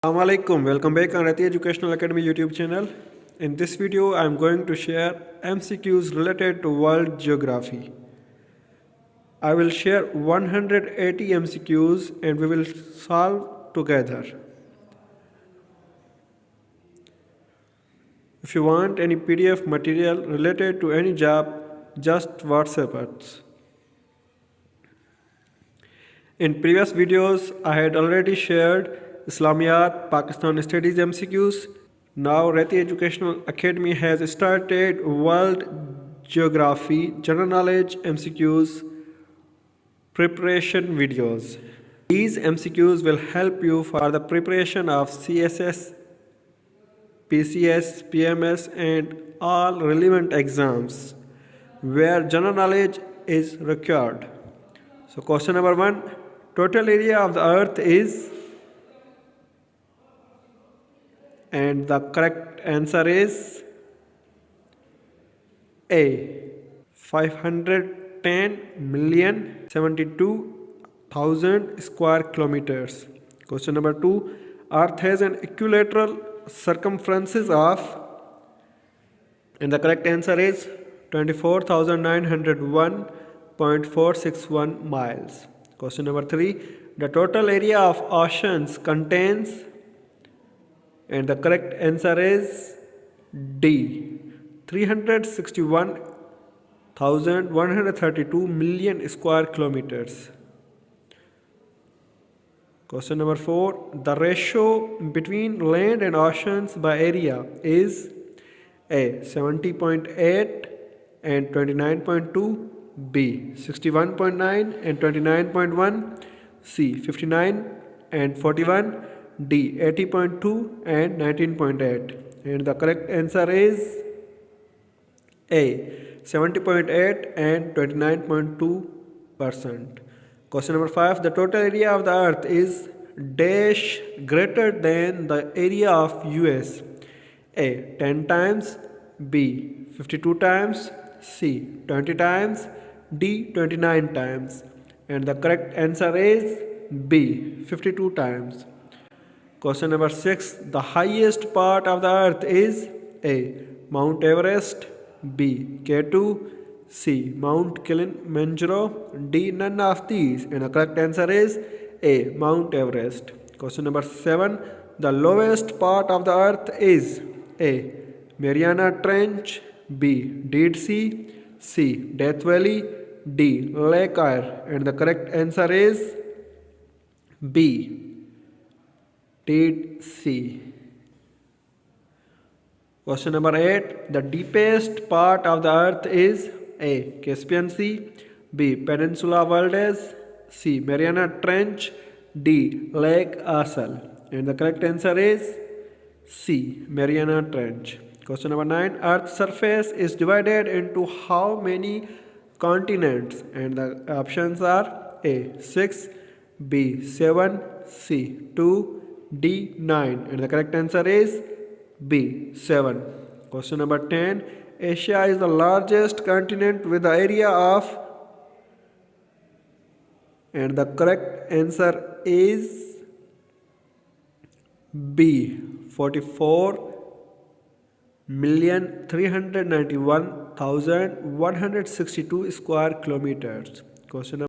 Assalamu alaikum, welcome back on Reti Educational Academy YouTube channel. In this video I am going to share MCQs related to world geography. I will share 180 MCQs and we will solve together. If you want any PDF material related to any job, just WhatsApp us. In previous videos I had already shared Islamiyat, Pakistan Studies MCQs. Now Reti Educational Academy has started World Geography General Knowledge MCQs preparation videos. These MCQs will help you for the preparation of CSS, PCS, PMS and all relevant exams where general knowledge is required. So question number 1, total area of the earth is, and the correct answer is A. 510,072,000 square kilometers. Question number 2, earth has an equilateral circumference of, and the correct answer is 24,901.461 miles. Question number 3, the total area of oceans contains, and the correct answer is D. 361,132 million square kilometers. Question number 4, the ratio between land and oceans by area is A. 70.8 and 29.2, B. 61.9 and 29.1, C. 59 and 41, D. 80.2 and 19.8. And the correct answer is A. 70.8 and 29.2%. Question number 5, the total area of the earth is dash greater than the area of US. A. 10 times, B. 52 times, C. 20 times, D. 29 times. And the correct answer is B. 52 times. Question number 6, the highest part of the earth is A. Mount Everest, B. K2, C. Mount Kilimanjaro, D. None of these. And the correct answer is A. Mount Everest. Question number 7, the lowest part of the earth is A. Mariana Trench, B. Dead Sea, C. Death Valley, D. Lake Eyre. And the correct answer is B. Dead Sea. Question number 8, the deepest part of the earth is A. Caspian Sea, B. Peninsula Valdez, C. Mariana Trench, D. Lake Arcel. And the correct answer is C. Mariana Trench. Question number 9, earth's surface is divided into how many continents? And the options are A. 6, B. 7, C. 2, D. 9. And the correct answer is B. 7. Question number 10, Asia is the largest continent with the area of, and the correct answer is B. 44,391,162 square kilometers. Question number